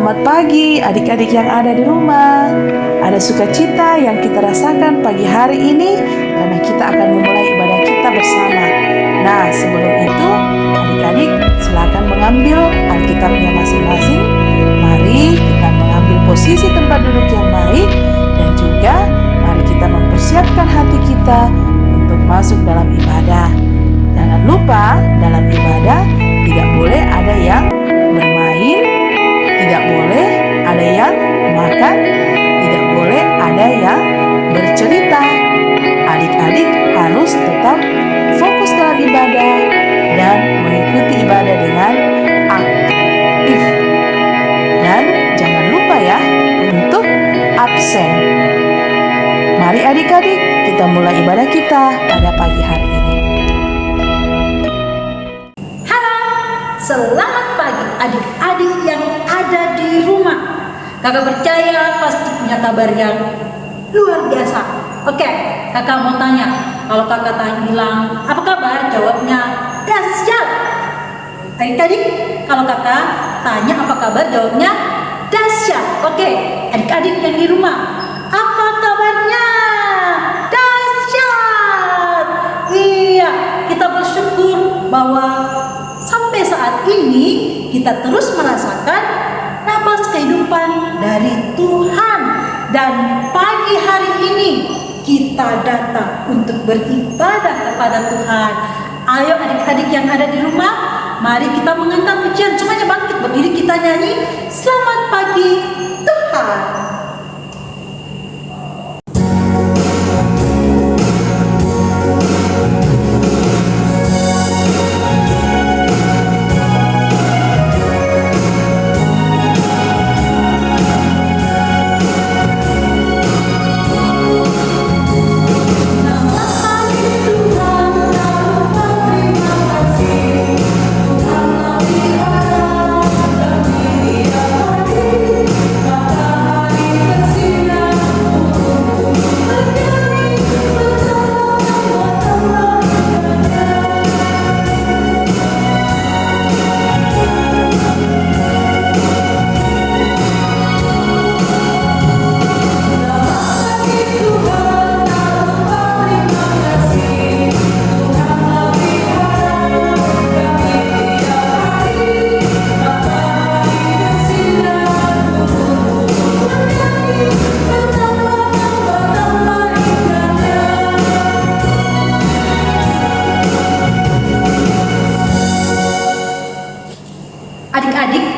Selamat pagi adik-adik yang ada di rumah. Ada sukacita yang kita rasakan pagi hari ini karena kita akan memulai ibadah kita bersama. Nah, sebelum itu adik-adik silakan mengambil Alkitabnya masing-masing. Mari kita mengambil posisi tempat duduk yang baik dan juga mari kita mempersiapkan hati kita untuk masuk dalam ibadah. Jangan lupa dalam ibadah tidak boleh ada yang bermain, tidak boleh ada yang makan, tidak boleh ada yang bercerita. Adik-adik harus tetap fokus dalam ibadah dan mengikuti ibadah dengan aktif. Dan jangan lupa ya untuk absen. Mari adik-adik kita mulai ibadah kita pada pagi hari ini. Selamat pagi adik-adik yang ada di rumah. Kakak percaya pasti punya kabar yang luar biasa. Oke, kakak mau tanya. Kalau kakak bilang apa kabar, jawabnya dahsyat. Adik-adik, kalau kakak tanya apa kabar, jawabnya dahsyat. Oke, adik-adik yang di rumah, apa kabarnya? Dahsyat. Iya, kita bersyukur bahwa sampai saat ini kita terus merasakan nafas kehidupan dari Tuhan. Dan pagi hari ini kita datang untuk beribadah kepada Tuhan. Ayo adik-adik yang ada di rumah, mari kita mengangkat pujian. Semuanya bangkit berdiri, kita nyanyi Selamat Pagi Tuhan.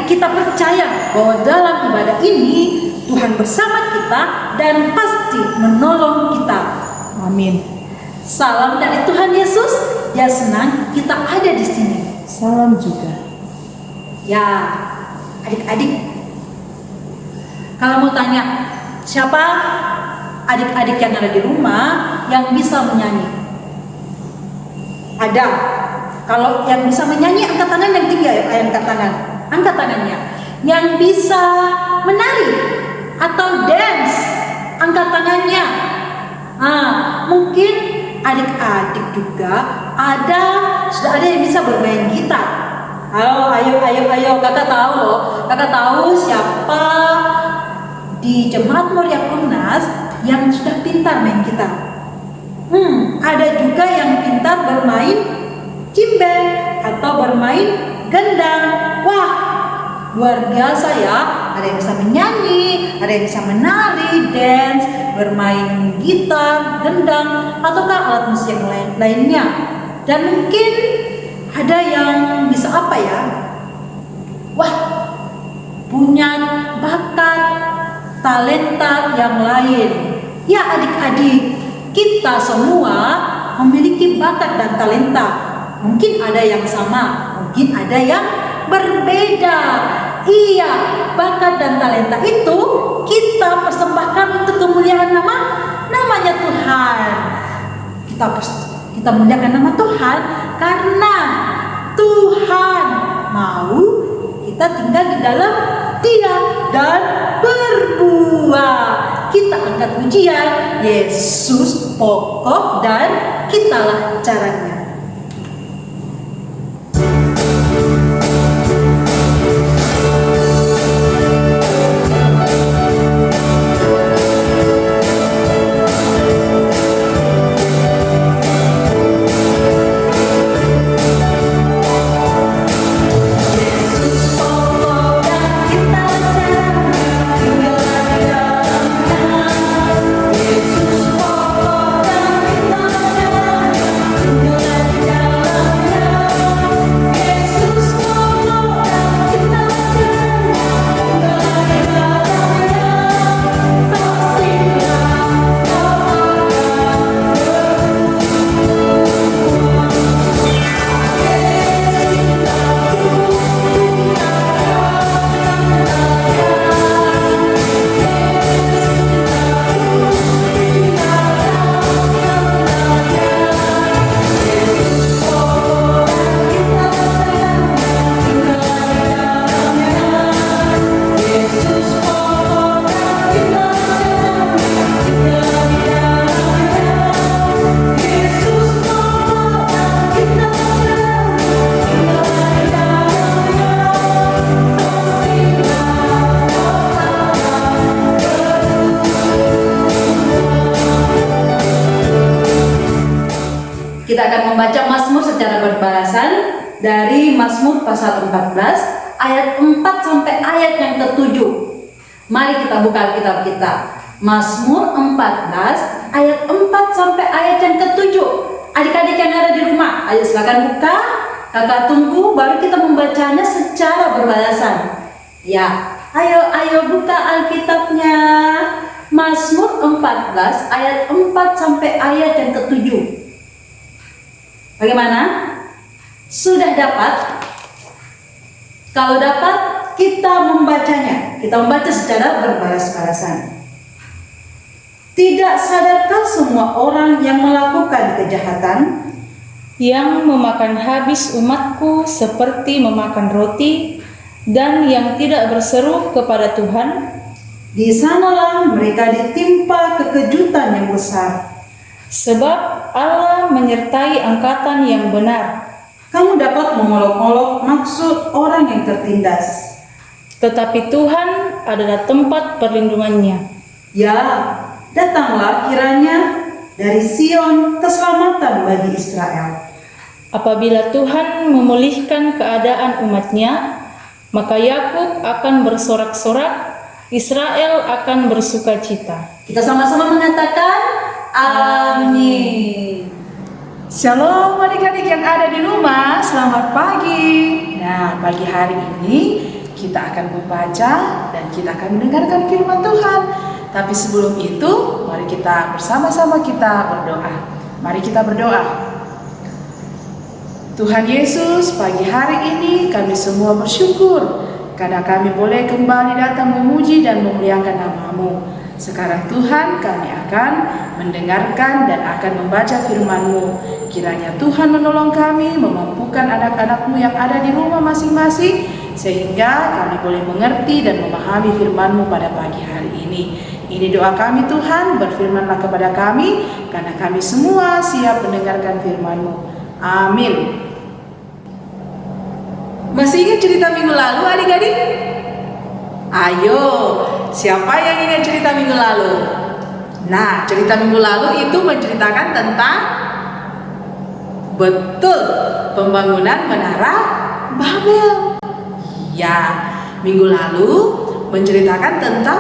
Kita percaya bahwa dalam ibadah ini Tuhan bersama kita dan pasti menolong kita. Amin. Salam dari Tuhan Yesus. Dia senang kita ada di sini. Salam juga. Ya, adik-adik, kalau mau tanya siapa adik-adik yang ada di rumah yang bisa menyanyi? Ada. Kalau yang bisa menyanyi angkat tangan yang tinggi, ayo angkat tangan. Angkat tangannya. Yang bisa menari atau dance, angkat tangannya. Mungkin adik-adik juga sudah ada yang bisa bermain gitar. Ayo, kakak tahu loh. Kakak tahu siapa di Jemaat Moria Komnas yang sudah pintar main gitar. Ada juga yang pintar bermain cimbel atau bermain gendang. Wah, luar biasa ya. Ada yang bisa menyanyi, ada yang bisa menari, dance, bermain gitar, gendang, ataukah alat musik yang lainnya. Dan mungkin ada yang bisa apa ya? Wah, punya bakat, talenta yang lain. Ya adik-adik, kita semua memiliki bakat dan talenta. Mungkin ada yang sama, mungkin ada yang berbeda. Iya, bakat dan talenta itu kita persembahkan untuk kemuliaan namanya Tuhan. Kita muliakan nama Tuhan karena Tuhan mau kita tinggal di dalam Dia dan berbuah. Kita angkat pujian, Yesus pokok dan kitalah caranya. Kita akan membaca Mazmur secara berbalasan dari Mazmur pasal 14 ayat 4 sampai ayat yang ke-7. Mari kita buka Alkitab kita. Mazmur 14 ayat 4 sampai ayat yang ke-7. Adik-adik yang ada di rumah, ayo silakan buka. Kakak tunggu baru kita membacanya secara berbalasan. Ya, ayo buka Alkitabnya. Mazmur 14 ayat 4 sampai ayat yang ke-7. Bagaimana? Sudah dapat? Kalau dapat, kita membacanya. Kita membaca secara berbalas-balasan. Tidak sadarkah semua orang yang melakukan kejahatan, yang memakan habis umatku seperti memakan roti, dan yang tidak berseru kepada Tuhan? di sanalah mereka ditimpa kekejutan yang besar. Sebab Allah menyertai angkatan yang benar, Kamu dapat mengolok-olok maksud orang yang tertindas. tetapi Tuhan adalah tempat perlindungannya. Ya, datanglah kiranya dari Sion keselamatan bagi Israel. Apabila Tuhan memulihkan keadaan umatnya, maka Yakub akan bersorak-sorak, Israel akan bersukacita. Kita sama-sama mengatakan amin. Shalom adik-adik yang ada di rumah, selamat pagi. Nah, pagi hari ini kita akan membaca dan kita akan mendengarkan firman Tuhan. Tapi sebelum itu, mari kita bersama-sama kita berdoa. Mari kita berdoa. Tuhan Yesus, pagi hari ini kami semua bersyukur karena kami boleh kembali datang memuji dan memuliakan nama-Mu. Sekarang Tuhan, kami akan mendengarkan dan akan membaca firman-Mu. Kiranya Tuhan menolong kami, memampukan anak-anak-Mu yang ada di rumah masing-masing, sehingga kami boleh mengerti dan memahami firman-Mu pada pagi hari ini. Ini doa kami Tuhan, berfirmanlah kepada kami, karena kami semua siap mendengarkan firman-Mu. Amin. Masih ingat cerita minggu lalu adik-adik? Ayo, siapa yang ingat cerita minggu lalu? Nah, cerita minggu lalu itu menceritakan tentang betul pembangunan Menara Babel. Ya, minggu lalu menceritakan tentang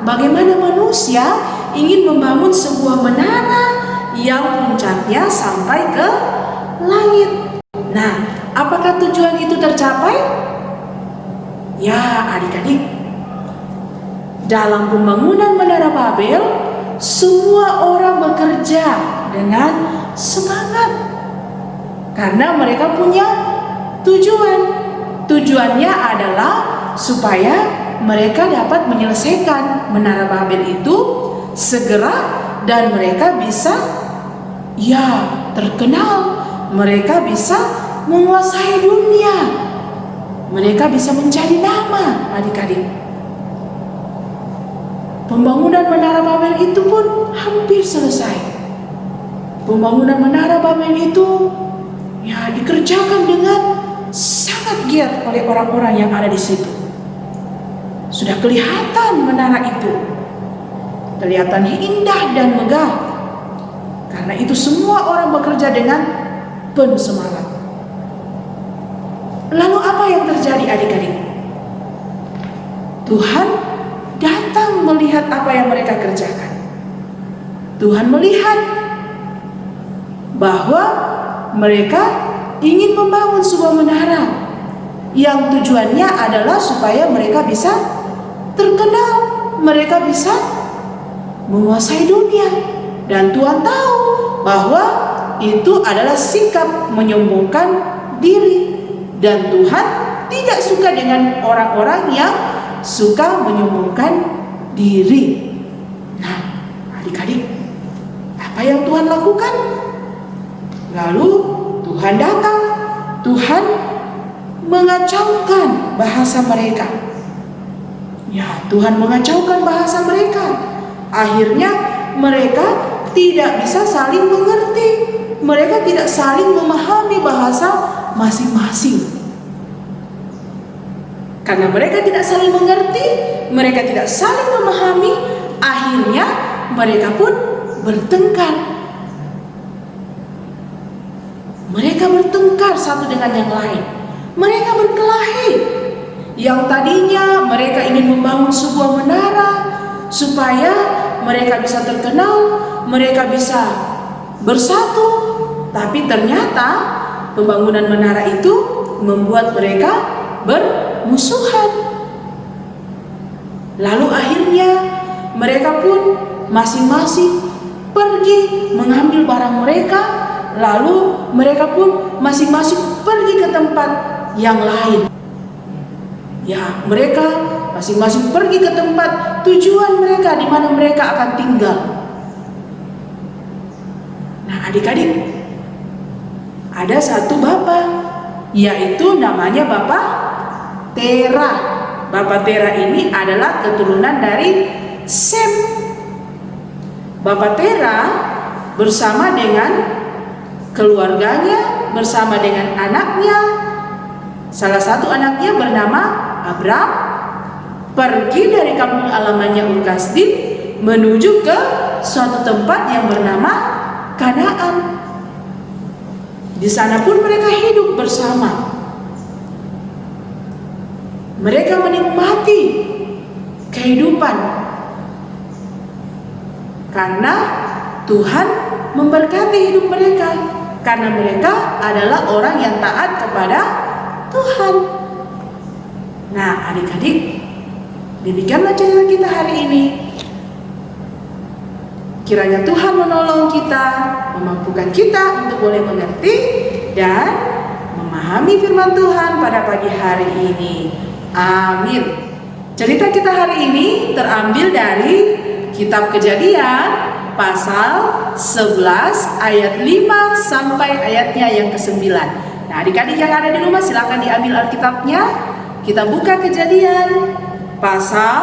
bagaimana manusia ingin membangun sebuah menara yang puncaknya sampai ke langit. Nah, apakah tujuan itu tercapai? Ya, adik-adik, dalam pembangunan Menara Babel, semua orang bekerja dengan semangat karena mereka punya tujuan. Tujuannya adalah supaya mereka dapat menyelesaikan Menara Babel itu segera dan mereka bisa terkenal, mereka bisa menguasai dunia, mereka bisa menjadi nama. Adik-adik, pembangunan Menara Babel itu pun hampir selesai. Pembangunan Menara Babel itu dikerjakan dengan sangat giat oleh orang-orang yang ada di situ. Sudah kelihatan menara itu, kelihatannya indah dan megah. Karena itu semua orang bekerja dengan penuh semangat. Lalu apa yang terjadi adik-adik? Tuhan datang melihat apa yang mereka kerjakan. Tuhan melihat bahwa mereka ingin membangun sebuah menara yang tujuannya adalah supaya mereka bisa terkenal, mereka bisa menguasai dunia. Dan Tuhan tahu bahwa itu adalah sikap menyombongkan diri. Dan Tuhan tidak suka dengan orang-orang yang suka menyombongkan diri. Nah, adik-adik, apa yang Tuhan lakukan? Lalu Tuhan datang, Tuhan mengacaukan bahasa mereka. Tuhan mengacaukan bahasa mereka. Akhirnya mereka tidak bisa saling mengerti. Mereka tidak saling memahami bahasa masing-masing. Karena mereka tidak saling mengerti, mereka tidak saling memahami, akhirnya mereka pun bertengkar. mereka bertengkar satu dengan yang lain. Mereka berkelahi. Yang tadinya mereka ingin membangun sebuah menara supaya mereka bisa terkenal, mereka bisa bersatu, tapi ternyata pembangunan menara itu membuat mereka bermusuhan. Lalu akhirnya mereka pun masing-masing pergi mengambil barang mereka, lalu mereka pun masing-masing pergi ke tempat yang lain. Ya, mereka masing-masing pergi ke tempat tujuan mereka, di mana mereka akan tinggal. Nah, adik-adik, ada satu bapak, yaitu namanya Bapak Tera. Bapak Tera ini adalah keturunan dari Sem. Bapak Tera bersama dengan keluarganya, bersama dengan anaknya, salah satu anaknya bernama Abram, pergi dari kampung halamannya Ur Kasdim menuju ke suatu tempat yang bernama Kanaan. Di sana pun mereka hidup bersama. Mereka menikmati kehidupan karena Tuhan memberkati hidup mereka, karena mereka adalah orang yang taat kepada Tuhan. Nah, adik-adik, demikianlah cerita kita hari ini. Kiranya Tuhan menolong kita, memampukan kita untuk boleh mengerti dan memahami firman Tuhan pada pagi hari ini. Amin. Cerita kita hari ini terambil dari Kitab Kejadian pasal 11 ayat 5 sampai ayatnya yang ke-9. Nah, adik-adik yang ada di rumah silakan diambil Alkitabnya. Kita buka Kejadian pasal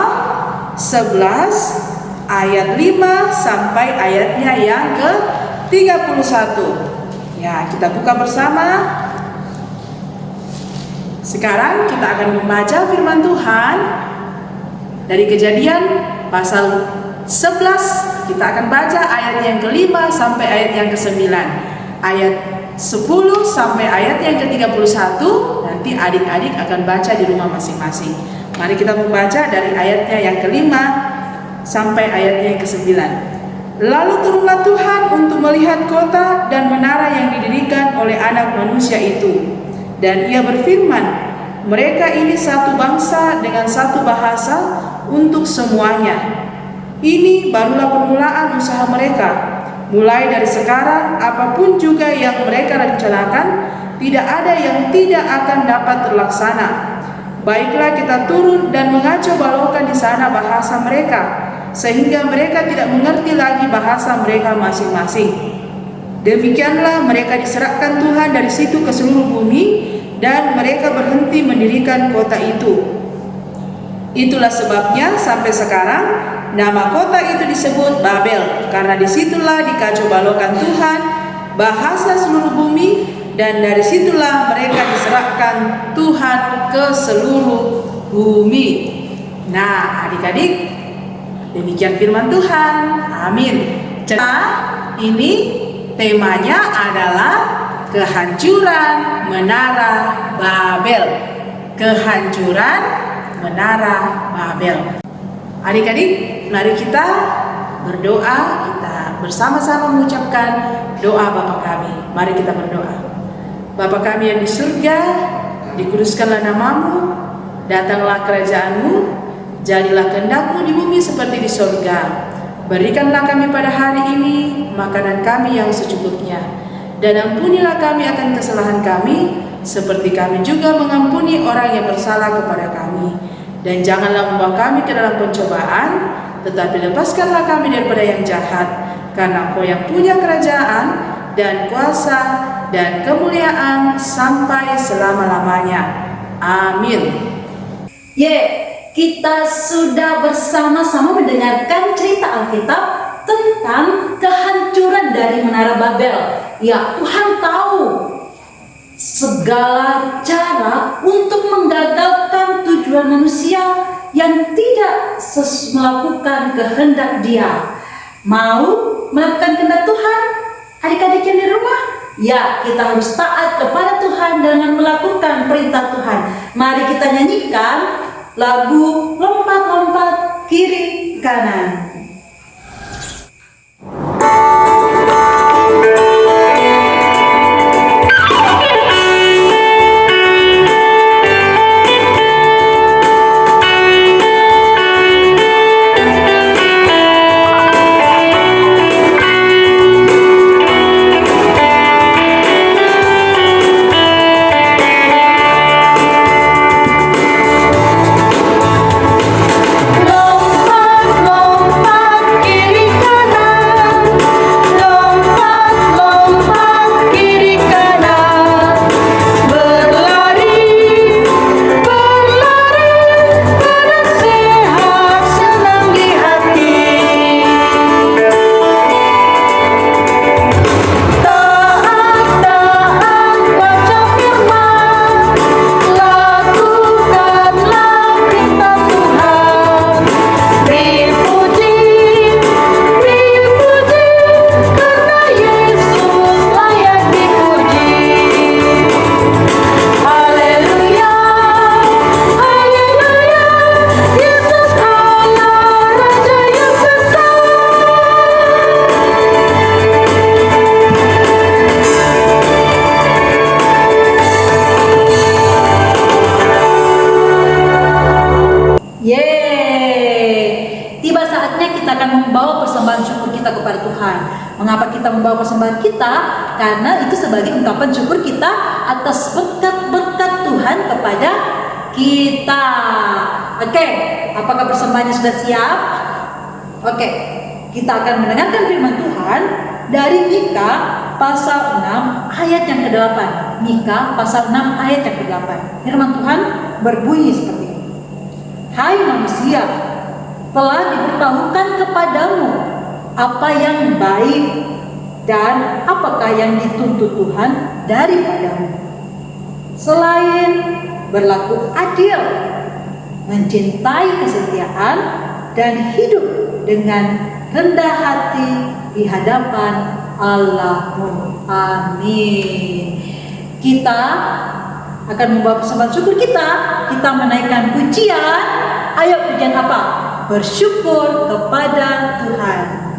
11 ayat 5 sampai ayatnya yang ke-31. Ya, kita buka bersama. Sekarang kita akan membaca firman Tuhan dari Kejadian pasal 11. Kita akan baca ayat yang ke-5 sampai ayat yang ke-9. Ayat 10 sampai ayat yang ke-31 nanti adik-adik akan baca di rumah masing-masing. Mari kita membaca dari ayatnya yang ke-5 sampai ayatnya yang ke-9. Lalu turunlah Tuhan untuk melihat kota dan menara yang didirikan oleh anak manusia itu. Dan ia berfirman, mereka ini satu bangsa dengan satu bahasa untuk semuanya. Ini barulah permulaan usaha mereka. Mulai dari sekarang, apapun juga yang mereka rencanakan, tidak ada yang tidak akan dapat terlaksana. Baiklah kita turun dan mengacau balaukan di sana bahasa mereka, sehingga mereka tidak mengerti lagi bahasa mereka masing-masing. Demikianlah mereka diserahkan Tuhan dari situ ke seluruh bumi, dan mereka berhenti mendirikan kota itu. Itulah sebabnya sampai sekarang nama kota itu disebut Babel, karena disitulah dikacau balaukan Tuhan bahasa seluruh bumi, dan dari situlah mereka diserahkan Tuhan ke seluruh bumi. Nah, adik-adik, demikian firman Tuhan. Amin. Cerita ini temanya adalah kehancuran menara Babel. Kehancuran menara Babel. Adik-adik, mari kita berdoa. Kita bersama-sama mengucapkan doa Bapa kami. Mari kita berdoa. Bapa kami yang di surga, dikuduskanlah namamu, datanglah kerajaanmu, jadilah kehendak-Mu di bumi seperti di surga. Berikanlah kami pada hari ini makanan kami yang secukupnya, dan ampunilah kami akan kesalahan kami, seperti kami juga mengampuni orang yang bersalah kepada kami. Dan janganlah membawa kami ke dalam pencobaan, tetapi lepaskanlah kami daripada yang jahat, karena Engkau yang punya kerajaan dan kuasa dan kemuliaan sampai selama-lamanya. Amin. Kita sudah bersama-sama mendengarkan cerita Alkitab tentang kehancuran dari Menara Babel. Ya, Tuhan tahu segala cara untuk menggagalkan tujuan manusia yang tidak melakukan kehendak Dia. Mau melakukan kehendak Tuhan? Adik-adik yang di rumah, Ya, kita harus taat kepada Tuhan dengan melakukan perintah Tuhan. Mari kita nyanyikan lagu lompat-lompat kiri kanan. Tiba saatnya kita akan membawa persembahan syukur kita kepada Tuhan. Mengapa kita membawa persembahan kita? Karena itu sebagai ungkapan syukur kita atas berkat-berkat Tuhan kepada kita. Oke, apakah persembahannya sudah siap? Oke, kita akan mendengarkan firman Tuhan dari Mika pasal 6 ayat yang ke-8. Mika pasal 6 ayat yang ke-8. Firman Tuhan berbunyi seperti ini. Hai manusia, telah diberitahukan kepadamu apa yang baik dan apakah yang dituntut Tuhan daripadamu, selain berlaku adil, mencintai kesetiaan, dan hidup dengan rendah hati di hadapan Allahmu. Amin. Kita akan membawa persembahan syukur kita menaikkan pujian. Ayo, pujian apa? Bersyukur kepada Tuhan.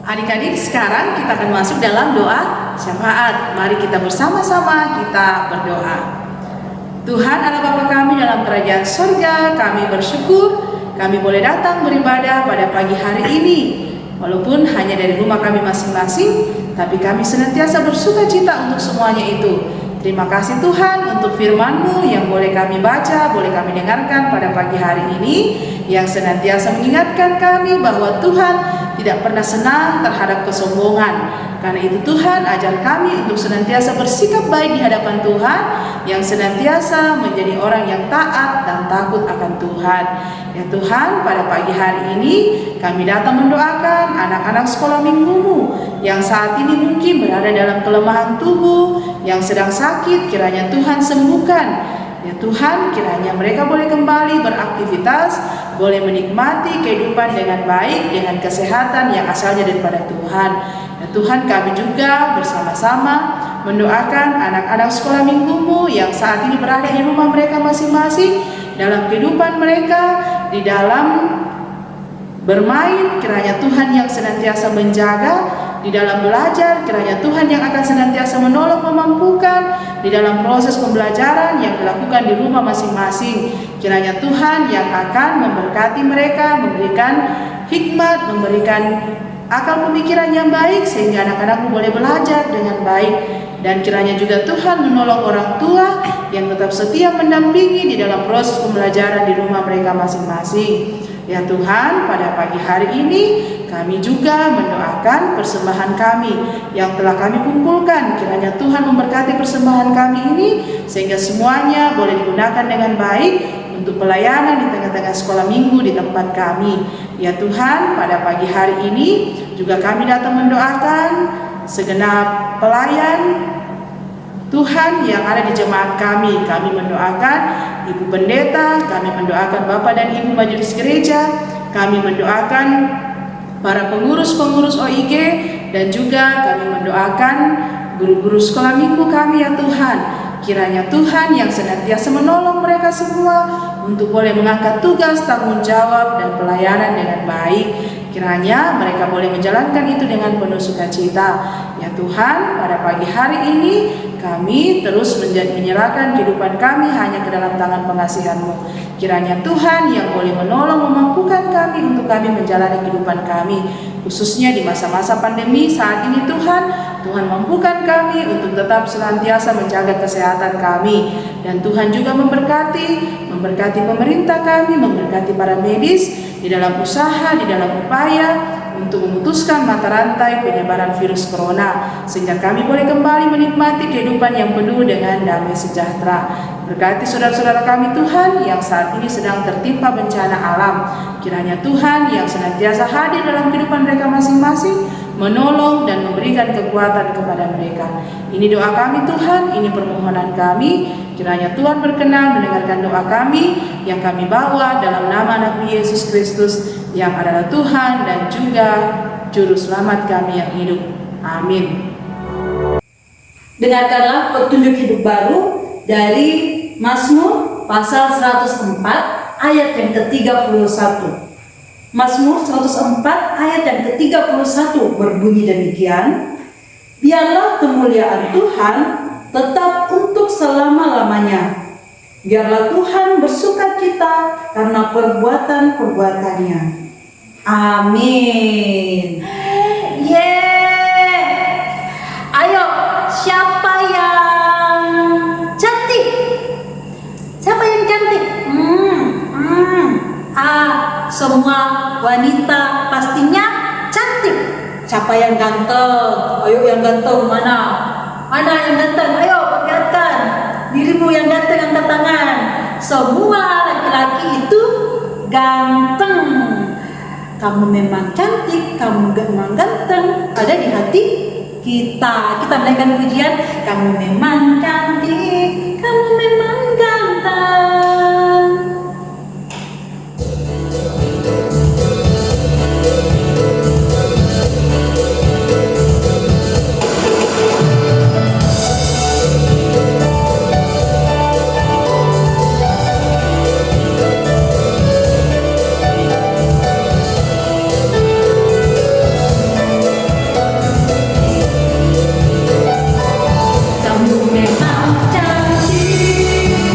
Adik-adik, sekarang kita akan masuk dalam doa syafaat. Mari kita bersama-sama kita berdoa. Tuhan Allah Bapa kami dalam kerajaan surga, kami bersyukur kami boleh datang beribadah pada pagi hari ini. Walaupun hanya dari rumah kami masing-masing, tapi kami senantiasa bersukacita untuk semuanya itu. Terima kasih Tuhan untuk firman-Mu yang boleh kami baca, boleh kami dengarkan pada pagi hari ini, yang senantiasa mengingatkan kami bahwa Tuhan tidak pernah senang terhadap kesombongan. Karena itu Tuhan, ajar kami untuk senantiasa bersikap baik di hadapan Tuhan, yang senantiasa menjadi orang yang taat dan takut akan Tuhan. Ya Tuhan, pada pagi hari ini kami datang mendoakan anak-anak sekolah minggumu yang saat ini mungkin berada dalam kelemahan tubuh, yang sedang sakit, kiranya Tuhan sembuhkan. Ya Tuhan, kiranya mereka boleh kembali beraktivitas, boleh menikmati kehidupan dengan baik, dengan kesehatan yang asalnya daripada Tuhan. Dan Tuhan, kami juga bersama-sama mendoakan anak-anak sekolah minggumu yang saat ini berada di rumah mereka masing-masing, dalam kehidupan mereka, di dalam bermain, kiranya Tuhan yang senantiasa menjaga. Di dalam belajar, kiranya Tuhan yang akan senantiasa menolong, memampukan di dalam proses pembelajaran yang dilakukan di rumah masing-masing. Kiranya Tuhan yang akan memberkati mereka, memberikan hikmat, memberikan akal pemikiran yang baik sehingga anak-anakmu boleh belajar dengan baik. Dan kiranya juga Tuhan menolong orang tua yang tetap setia mendampingi di dalam proses pembelajaran di rumah mereka masing-masing. Ya Tuhan, pada pagi hari ini kami juga mendoakan persembahan kami yang telah kami kumpulkan. Kiranya Tuhan memberkati persembahan kami ini sehingga semuanya boleh digunakan dengan baik untuk pelayanan di tengah-tengah sekolah minggu di tempat kami. Ya Tuhan, pada pagi hari ini juga kami datang mendoakan segenap pelayan Tuhan yang ada di jemaat kami. Kami mendoakan Ibu Pendeta, kami mendoakan Bapak dan Ibu Majelis Gereja, kami mendoakan para pengurus-pengurus OIG, dan juga kami mendoakan guru-guru sekolah minggu kami ya Tuhan. Kiranya Tuhan yang senantiasa menolong mereka semua untuk boleh mengangkat tugas, tanggung jawab, dan pelayanan dengan baik. Kiranya mereka boleh menjalankan itu dengan penuh sukacita. Ya Tuhan, pada pagi hari ini kami terus menyerahkan kehidupan kami hanya ke dalam tangan pengasihan-Mu. Kiranya Tuhan yang boleh menolong, memampukan kami untuk kami menjalani kehidupan kami, khususnya di masa-masa pandemi saat ini Tuhan. Tuhan mampukan kami untuk tetap senantiasa menjaga kesehatan kami. Dan Tuhan juga memberkati pemerintah kami, memberkati para medis di dalam usaha, di dalam upaya untuk memutuskan mata rantai penyebaran virus corona, sehingga kami boleh kembali menikmati kehidupan yang penuh dengan damai sejahtera. Berkati saudara-saudara kami Tuhan yang saat ini sedang tertimpa bencana alam. Kiranya Tuhan yang senantiasa hadir dalam kehidupan mereka masing-masing, menolong dan memberikan kekuatan kepada mereka. Ini doa kami Tuhan, ini permohonan kami. Kiranya Tuhan berkenan mendengarkan doa kami yang kami bawa dalam nama Nabi Yesus Kristus yang adalah Tuhan dan juga Juru Selamat kami yang hidup. Amin. Dengarkanlah petunjuk hidup baru dari Mazmur pasal 104 ayat yang ke-31. Mazmur 104 ayat yang ke-31 berbunyi demikian: Biarlah kemuliaan Tuhan tetap untuk selama-lamanya. Biarlah Tuhan bersukacita karena perbuatan-perbuatannya. Amin. Ayo, siapa yang cantik? Siapa yang cantik? Semua wanita pastinya cantik. Siapa yang ganteng? Ayo yang ganteng mana? Mana yang ganteng? Ayo perlihatkan dirimu yang ganteng, angkat tangan. Semua laki-laki itu ganteng. Kamu memang cantik, kamu memang ganteng, ada di hati kita. Kita menaikkan pujian, kamu memang cantik, kamu memang ganteng. Kamu memang cantik,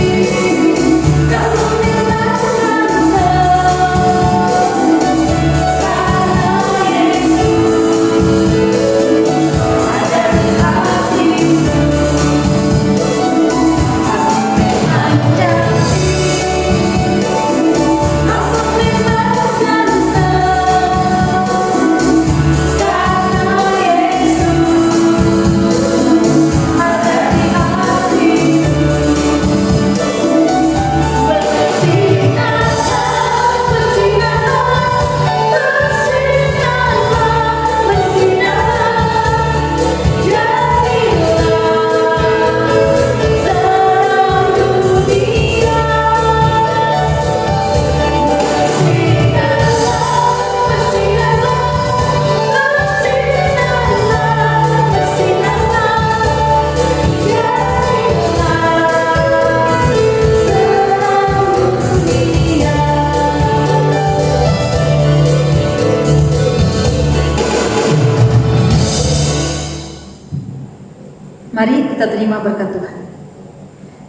kita terima berkat Tuhan.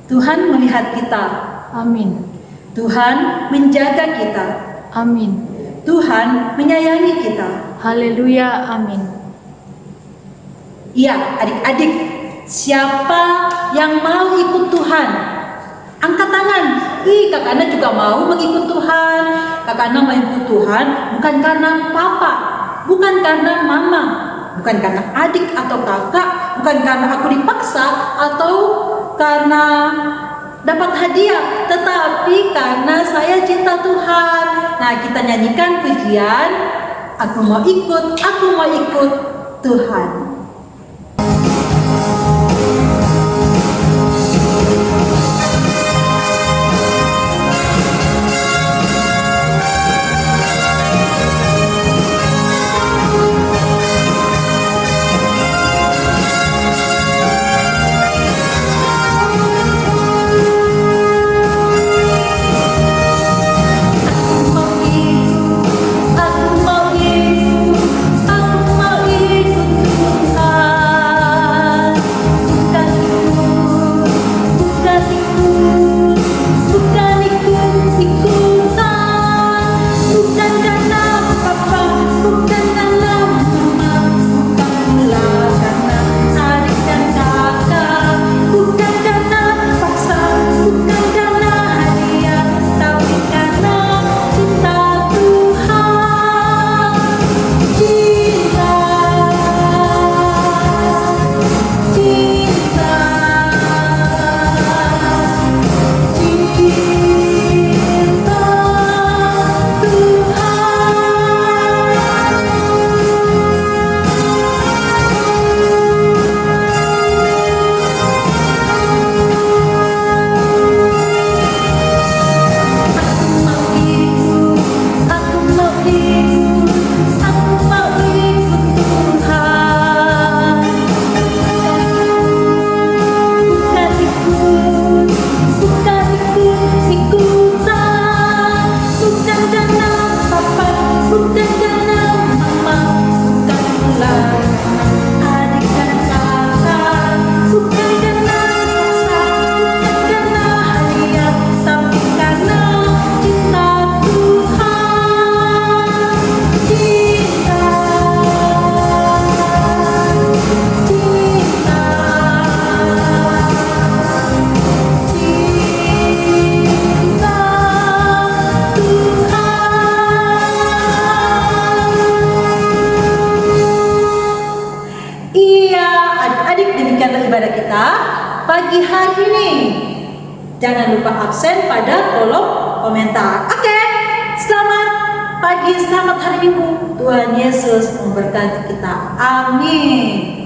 Tuhan melihat kita. Amin. Tuhan menjaga kita. Amin. Tuhan menyayangi kita. Haleluya. Amin. Iya, adik-adik, siapa yang mau ikut Tuhan? Angkat tangan. Kakak Ana juga mau mengikut Tuhan. Kakak Ana mau ikut Tuhan bukan karena papa, bukan karena mama, bukan karena adik atau kakak, bukan karena aku dipaksa atau karena dapat hadiah, tetapi karena saya cinta Tuhan. Nah, kita nyanyikan pujian, aku mau ikut Tuhan. Ibadah kita pagi hari ini. Jangan lupa absen pada kolom komentar. Oke, selamat pagi, selamat hari Minggu. Tuhan Yesus memberkati kita. Amin.